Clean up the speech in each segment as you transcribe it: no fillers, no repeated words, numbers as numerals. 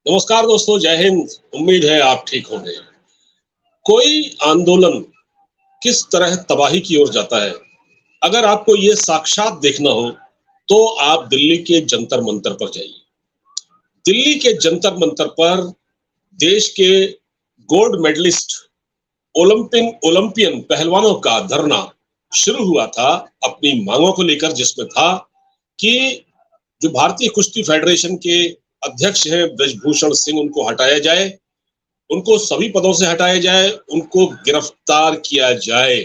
नमस्कार दोस्तों, जय हिंद। उम्मीद है आप ठीक होंगे। कोई आंदोलन किस तरह तबाही की ओर जाता है, अगर आपको ये साक्षात देखना हो तो आप दिल्ली के जंतर मंतर पर जाइए। दिल्ली के जंतर मंतर पर देश के गोल्ड मेडलिस्ट ओलंपियन पहलवानों का धरना शुरू हुआ था अपनी मांगों को लेकर, जिसमें था कि जो भारतीय कुश्ती फेडरेशन के अध्यक्ष हैं ब्रजभूषण सिंह, उनको हटाया जाए, उनको सभी पदों से हटाया जाए, उनको गिरफ्तार किया जाए।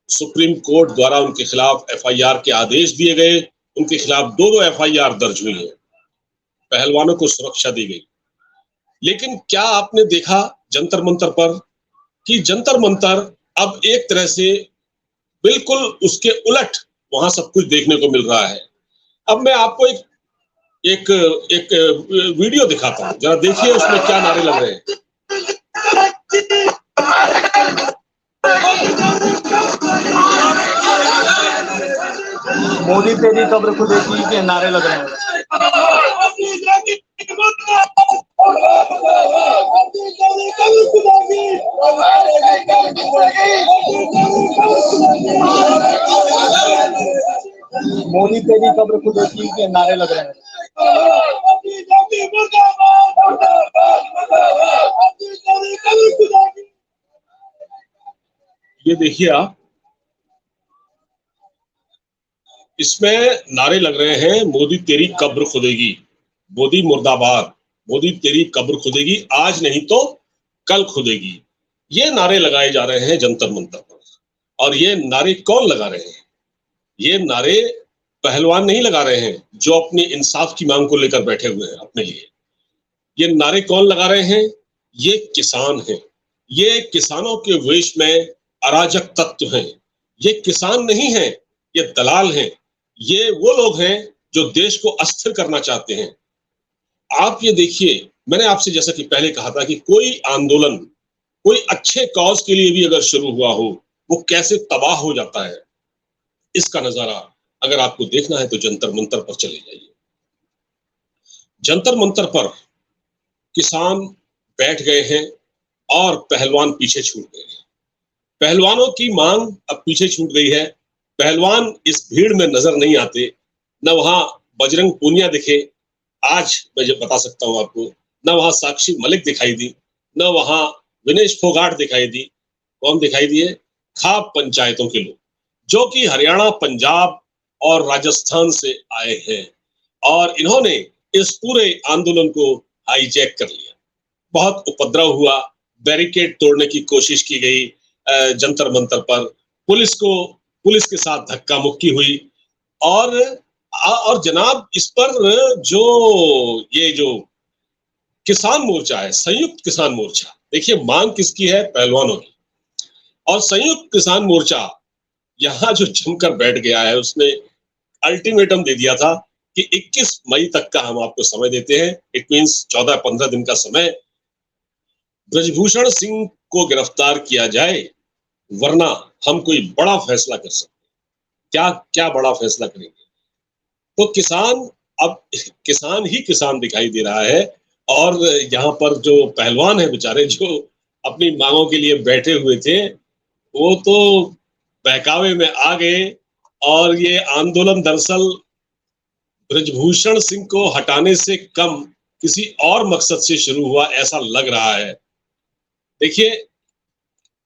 सुप्रीम कोर्ट द्वारा उनके खिलाफ एफआईआर के आदेश दिए गए, उनके खिलाफ दो एफआईआर दर्ज हुई है, पहलवानों को सुरक्षा दी गई। लेकिन क्या आपने देखा जंतर मंतर पर कि जंतर मंतर अब एक तरह से बिल्कुल उसके उलट वहां सब कुछ देखने को मिल रहा है। अब मैं आपको एक एक एक वीडियो दिखाता हूं, जरा देखिए उसमें क्या नारे लग रहे हैं। मोदी तेरी कब्र खुदेगी के नारे लग रहे हैं। मोदी तेरी कब्र खुदेगी के नारे लग रहे हैं। ये देखिए आप, इसमें नारे लग रहे हैं, मोदी तेरी कब्र खुदेगी, मोदी मुर्दाबाद, मोदी तेरी कब्र खुदेगी, आज नहीं तो कल खुदेगी। ये नारे लगाए जा रहे हैं जंतर मंतर पर। और ये नारे कौन लगा रहे हैं? ये नारे पहलवान नहीं लगा रहे हैं जो अपनी इंसाफ की मांग को लेकर बैठे हुए हैं अपने लिए। ये नारे कौन लगा रहे हैं? ये किसान हैं। ये किसानों के वेश में अराजक तत्व हैं। ये किसान नहीं हैं, ये दलाल हैं। ये वो लोग हैं जो देश को अस्थिर करना चाहते हैं। आप ये देखिए, मैंने आपसे जैसा कि पहले कहा था कि कोई आंदोलन कोई अच्छे कॉज के लिए भी अगर शुरू हुआ हो, वो कैसे तबाह हो जाता है, इसका नजारा अगर आपको देखना है तो जंतर मंतर पर चले जाइए। जंतर मंतर पर किसान बैठ गए हैं और पहलवान पीछे छूट गए हैं। पहलवानों की मांग अब पीछे छूट गई है। पहलवान इस भीड़ में नजर नहीं आते। न वहां बजरंग पूनिया दिखे, आज मैं जब बता सकता हूं आपको, न वहां साक्षी मलिक दिखाई दी, न वहां विनेश फोगाट दिखाई दी। कौन दिखाई दिए? खाप पंचायतों के लोग, जो कि हरियाणा, पंजाब और राजस्थान से आए हैं। और इन्होंने इस पूरे आंदोलन को हाईजैक कर लिया। बहुत उपद्रव हुआ, बैरिकेड तोड़ने की कोशिश की गई जंतर मंतर पर, पुलिस के साथ धक्का मुक्की हुई। और जनाब, इस पर जो किसान मोर्चा है, संयुक्त किसान मोर्चा, देखिए मांग किसकी है? पहलवानों की। और संयुक्त किसान मोर्चा यहाँ जो जमकर बैठ गया है, उसने अल्टीमेटम दे दिया था कि 21 मई तक का हम आपको समय देते हैं। इट मींस 14-15 दिन का समय, ब्रजभूषण सिंह को गिरफ्तार किया जाए, वरना हम कोई बड़ा फैसला कर सकते हैं। क्या क्या बड़ा फैसला करेंगे? तो अब किसान ही किसान दिखाई दे रहा है। और यहाँ पर जो पहलवान है बेचारे, जो अपनी मांगों के लिए बैठे हुए थे, वो तो बहकावे में आ गए। और ये आंदोलन दरअसल ब्रजभूषण सिंह को हटाने से कम किसी और मकसद से शुरू हुआ, ऐसा लग रहा है। देखिए,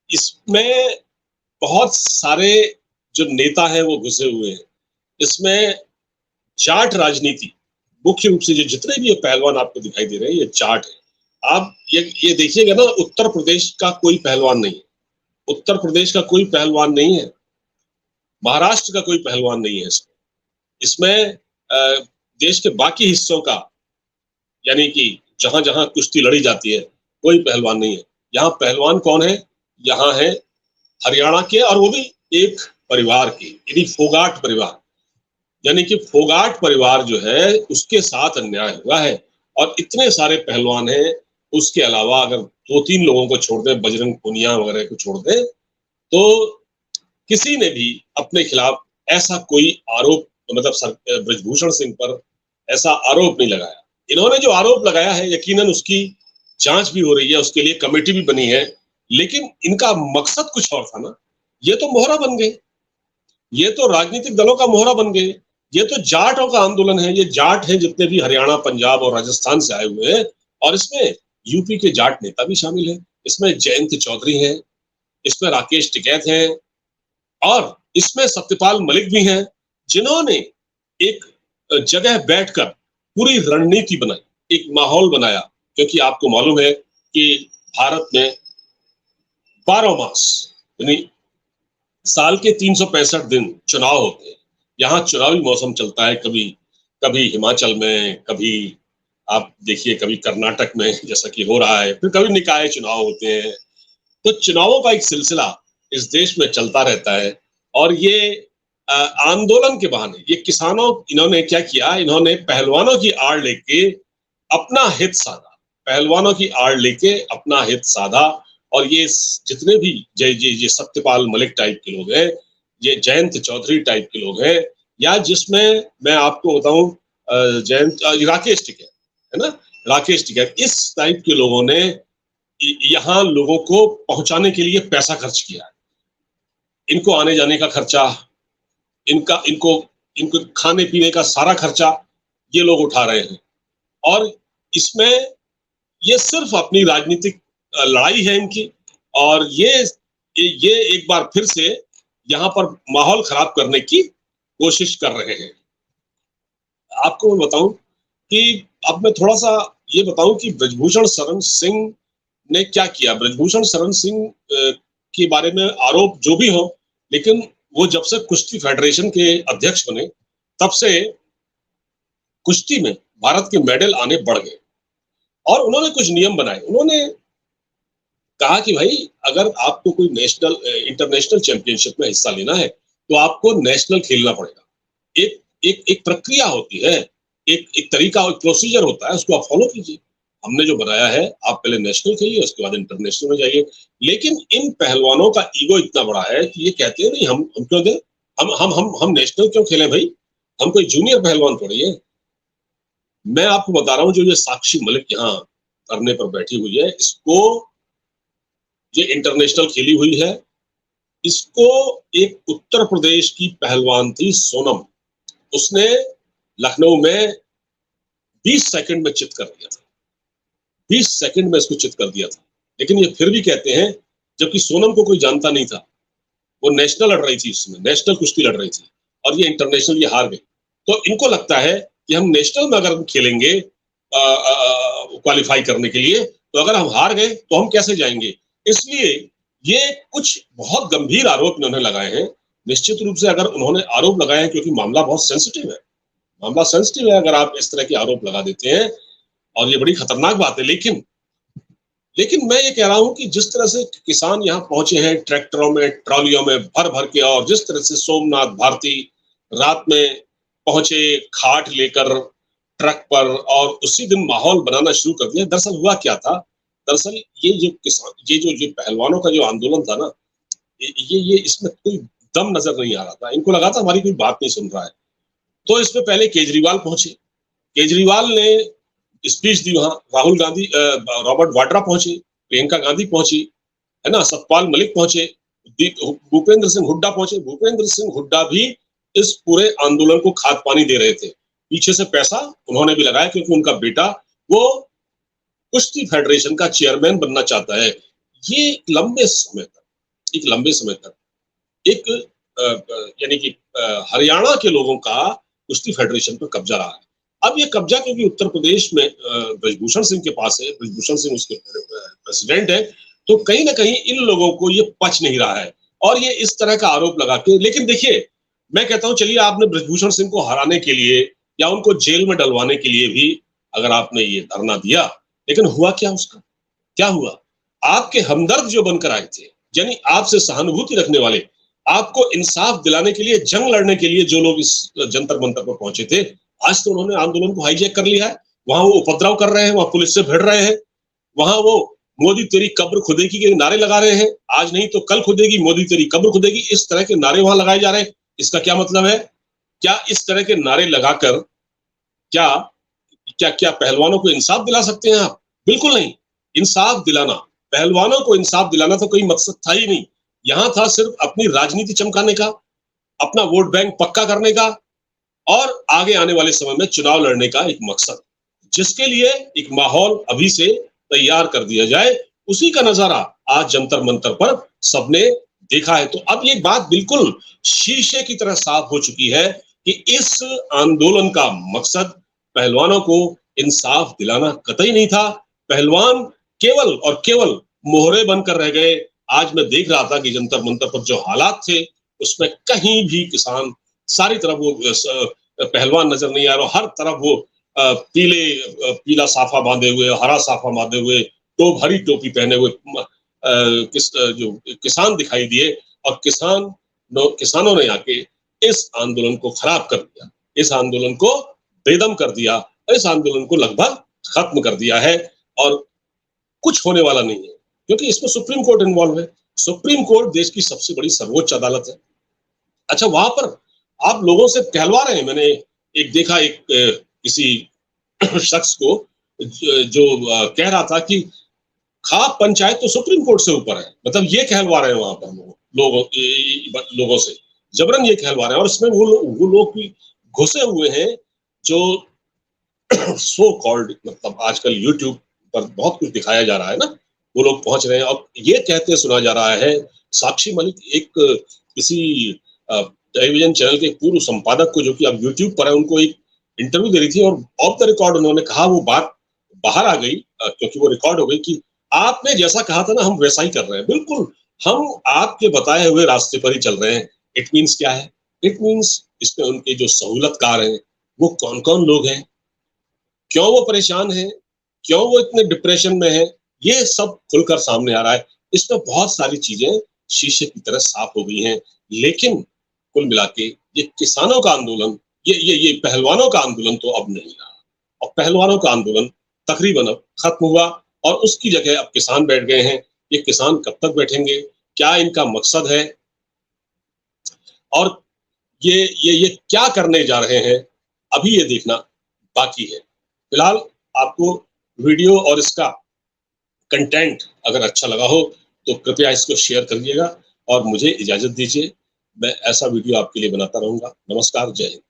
इसमें बहुत सारे जो नेता हैं वो घुसे हुए हैं। इसमें जाट राजनीति, मुख्य रूप से जो जितने भी ये पहलवान आपको दिखाई दे रहे हैं, ये जाट है। आप ये देखिएगा ना, उत्तर प्रदेश का कोई पहलवान नहीं है, उत्तर प्रदेश का कोई पहलवान नहीं है, महाराष्ट्र का कोई पहलवान नहीं है। इसमें देश के बाकी हिस्सों का, यानी कि जहां जहां कुश्ती लड़ी जाती है, कोई पहलवान नहीं है। यहाँ पहलवान कौन है? यहाँ है हरियाणा के, और वो भी एक परिवार के, यानी फोगाट परिवार। यानी कि फोगाट परिवार जो है, उसके साथ अन्याय हुआ है। और इतने सारे पहलवान हैं। उसके अलावा अगर 2-3 लोगों को छोड़ दें, बजरंग पूनिया वगैरह को छोड़ दें, तो किसी ने भी अपने खिलाफ ऐसा कोई आरोप, मतलब ब्रजभूषण सिंह पर ऐसा आरोप नहीं लगाया। इन्होंने जो आरोप लगाया है यकीनन उसकी जांच भी हो रही है, उसके लिए कमेटी भी बनी है, लेकिन इनका मकसद कुछ और था ना। ये तो मोहरा बन गए, ये तो राजनीतिक दलों का मोहरा बन गए, ये तो जाटों का आंदोलन है। ये जाट हैं जितने भी हरियाणा, पंजाब और राजस्थान से आए हुए हैं, और इसमें यूपी के जाट नेता भी शामिल हैं, इसमें जयंत चौधरी हैं, इसमें राकेश टिकैत हैं, और इसमें सत्यपाल मलिक भी हैं, जिन्होंने एक जगह बैठकर पूरी रणनीति बनाई, एक माहौल बनाया। क्योंकि आपको मालूम है कि भारत में 12 मास यानी साल के 365 दिन चुनाव होते हैं। यहाँ चुनावी मौसम चलता है, कभी कभी हिमाचल में, कभी आप देखिए कभी कर्नाटक में जैसा कि हो रहा है, फिर कभी निकाय चुनाव होते हैं। तो चुनावों का एक सिलसिला इस देश में चलता रहता है। और ये आंदोलन के बहाने ये किसानों, इन्होंने क्या किया, इन्होंने पहलवानों की आड़ लेके अपना हित साधा, पहलवानों की आड़ लेके अपना हित साधा। और ये जितने भी ये सत्यपाल मलिक टाइप के लोग हैं, ये जयंत चौधरी टाइप के लोग हैं, या जिसमें मैं आपको बताऊं जयंत राकेश टिकैत है ना, राकेश टिकैत, इस टाइप के लोगों ने यहाँ लोगों को पहुंचाने के लिए पैसा खर्च किया है। इनको आने जाने का खर्चा, इनका इनको इनको खाने पीने का सारा खर्चा ये लोग उठा रहे हैं। और इसमें ये सिर्फ अपनी राजनीतिक लड़ाई है इनकी, और ये एक बार फिर से यहाँ पर माहौल खराब करने की कोशिश कर रहे हैं। आपको मैं बताऊं कि अब मैं थोड़ा सा ये बताऊं कि ब्रजभूषण शरण सिंह ने क्या किया। ब्रजभूषण शरण सिंह के बारे में आरोप जो भी हो, लेकिन वो जब से कुश्ती फेडरेशन के अध्यक्ष बने तब से कुश्ती में भारत के मेडल आने बढ़ गए। और उन्होंने कुछ नियम बनाए। उन्होंने कहा कि भाई अगर आपको कोई नेशनल इंटरनेशनल चैंपियनशिप में हिस्सा लेना है तो आपको नेशनल खेलना पड़ेगा। एक एक एक प्रक्रिया होती है, एक तरीका, एक प्रोसीजर होता है, उसको आप फॉलो कीजिए। हमने जो बनाया है, आप पहले नेशनल खेलिए, उसके बाद इंटरनेशनल में जाइए। लेकिन इन पहलवानों का ईगो इतना बड़ा है कि ये कहते हैं नहीं, हम क्यों दें, हम नेशनल क्यों खेले भाई, हम कोई जूनियर पहलवान थोड़ी है। मैं आपको बता रहा हूँ, जो ये साक्षी मलिक यहाँ करने पर बैठी हुई है, इसको ये इंटरनेशनल खेली हुई है। इसको एक उत्तर प्रदेश की पहलवान थी सोनम, उसने लखनऊ में 20 सेकंड में चित कर दिया था। 20 सेकंड में इसको चित कर दिया था। लेकिन ये फिर भी कहते हैं, जबकि सोनम को कोई जानता नहीं था, वो नेशनल लड़ रही थी, उसमें नेशनल कुश्ती लड़ रही थी, और ये इंटरनेशनल ये हार गई। तो इनको लगता है कि हम नेशनल में अगर हम खेलेंगे क्वालिफाई करने के लिए, तो अगर हम हार गए तो हम कैसे जाएंगे। इसलिए ये कुछ बहुत गंभीर आरोप इन्होंने लगाए हैं। निश्चित रूप से अगर उन्होंने आरोप लगाए हैं, क्योंकि मामला बहुत सेंसिटिव है, मामला सेंसिटिव है अगर आप इस तरह के आरोप लगा देते हैं, और ये बड़ी खतरनाक बात है। लेकिन मैं ये कह रहा हूं कि जिस तरह से किसान यहाँ पहुंचे हैं ट्रैक्टरों में, ट्रॉलियों में भर भर के, और जिस तरह से सोमनाथ भारती रात में पहुंचे खाट लेकर ट्रक पर, और उसी दिन माहौल बनाना शुरू कर दिया। दरअसल हुआ क्या था, दरअसल ये जो किसान, ये जो पहलवानों का जो आंदोलन था ना, ये इसमें कोई दम नजर नहीं आ रहा था। इनको लगा था हमारी कोई बात नहीं सुन रहा है। तो इसमें पहले केजरीवाल पहुंचे, केजरीवाल ने स्पीच दी वहां, राहुल गांधी, रॉबर्ट वाड्रा पहुंचे, प्रियंका गांधी पहुंची, है ना, सतपाल मलिक पहुंचे, भूपेंद्र सिंह हुड्डा पहुंचे। भूपेंद्र सिंह हुड्डा भी इस पूरे आंदोलन को खाद पानी दे रहे थे, पीछे से पैसा उन्होंने भी लगाया, क्योंकि उनका बेटा वो कुश्ती फेडरेशन का चेयरमैन बनना चाहता है। ये लंबे समय तक एक यानी कि हरियाणा के लोगों का कुश्ती फेडरेशन पर कब्जा रहा है। अब ये कब्जा क्योंकि उत्तर प्रदेश में ब्रजभूषण सिंह के पास है, ब्रजभूषण सिंह उसके प्रेसिडेंट है, तो कहीं ना कहीं इन लोगों को ये पच नहीं रहा है, और ये इस तरह का आरोप लगा के। लेकिन देखिए, मैं कहता हूं चलिए, आपने ब्रजभूषण सिंह को हराने के लिए या उनको जेल में डलवाने के लिए भी अगर आपने ये धरना दिया, लेकिन हुआ क्या उसका, क्या हुआ? आपके हमदर्द जो बनकर आए थे, यानी आपसे सहानुभूति रखने वाले, आपको इंसाफ दिलाने के लिए, जंग लड़ने के लिए जो लोग इस जंतर मंतर पर पहुंचे थे, आज तो उन्होंने आंदोलन को हाईजैक कर लिया है। वहां वो उपद्रव कर रहे हैं, वहां पुलिस से भिड़ रहे हैं, वहां वो मोदी तेरी कब्र खुदेगी के नारे लगा रहे हैं, आज नहीं तो कल खुदेगी, मोदी तेरी कब्र खुदेगी, इस तरह के नारे वहां लगाए जा रहे हैं। इसका क्या मतलब है? क्या इस तरह के नारे लगाकर क्या क्या पहलवानों को इंसाफ दिला सकते हैं आप? बिल्कुल नहीं। इंसाफ दिलाना, पहलवानों को इंसाफ दिलाना तो कोई मकसद था ही नहीं। यहाँ था सिर्फ अपनी राजनीति चमकाने का, अपना वोट बैंक पक्का करने का और आगे आने वाले समय में चुनाव लड़ने का एक मकसद, जिसके लिए एक माहौल अभी से तैयार कर दिया जाए, उसी का नजारा आज जंतर मंतर पर सबने देखा है। तो अब ये बात बिल्कुल शीशे की तरह साफ हो चुकी है कि इस आंदोलन का मकसद पहलवानों को इंसाफ दिलाना कतई नहीं था। पहलवान केवल और केवल मोहरे बनकर रह गए। आज मैं देख रहा था कि जंतर मंतर पर जो हालात थे उसमें कहीं भी किसान, सारी तरफ वो पहलवान नजर नहीं आ रहा। हर तरफ वो पीला साफा बांधे हुए, हरा साफा बांधे हुए, हरी टोपी पहने हुए जो किसान दिखाई दिए और किसानों ने आके इस आंदोलन को खराब कर दिया, इस आंदोलन को बेदम कर दिया, इस आंदोलन को लगभग खत्म कर दिया है और कुछ होने वाला नहीं है, क्योंकि इसमें सुप्रीम कोर्ट इन्वॉल्व है। सुप्रीम कोर्ट देश की सबसे बड़ी सर्वोच्च अदालत है। अच्छा, वहां पर आप लोगों से कहलवा रहे हैं। मैंने एक देखा, एक किसी शख्स को जो कह रहा था कि खाप पंचायत तो सुप्रीम कोर्ट से ऊपर है। मतलब ये कहलवा रहे हैं वहां पर लोगों से जबरन ये कहलवा रहे हैं। और इसमें वो लोग भी घुसे हुए हैं जो सो कॉल्ड, मतलब आजकल यूट्यूब पर बहुत कुछ दिखाया जा रहा है ना, वो लोग पहुंच रहे हैं और ये कहते सुना जा रहा है, साक्षी मलिक एक किसी टेलीविजन चैनल के पूर्व संपादक को, जो कि अब यूट्यूब पर है, उनको एक इंटरव्यू दे रही थी और ऑफ द रिकॉर्ड उन्होंने कहा, वो बात बाहर आ गई क्योंकि वो रिकॉर्ड हो गई, कि आपने जैसा कहा था ना हम वैसा ही कर रहे हैं। बिल्कुल हम आपके बताए हुए रास्ते पर ही चल रहे हैं। इट मीन्स क्या है? इट मीन्स इसमें उनके जो सहूलतकार हैं वो कौन कौन लोग हैं, क्यों वो परेशान हैं, क्यों वो इतने डिप्रेशन में हैं, ये सब खुलकर सामने आ रहा है। इसमें बहुत सारी चीजें शीशे की तरह साफ हो गई हैं। लेकिन कुल मिला के ये किसानों का आंदोलन, ये पहलवानों का आंदोलन तो अब नहीं रहा। और पहलवानों का आंदोलन तकरीबन अब खत्म हुआ और उसकी जगह अब किसान बैठ गए हैं। ये किसान कब तक बैठेंगे, क्या इनका मकसद है और ये क्या करने जा रहे हैं, अभी ये देखना बाकी है। फिलहाल आपको वीडियो और इसका कंटेंट अगर अच्छा लगा हो तो कृपया इसको शेयर करिएगा और मुझे इजाजत दीजिए। मैं ऐसा वीडियो आपके लिए बनाता रहूंगा। नमस्कार, जय हिंद।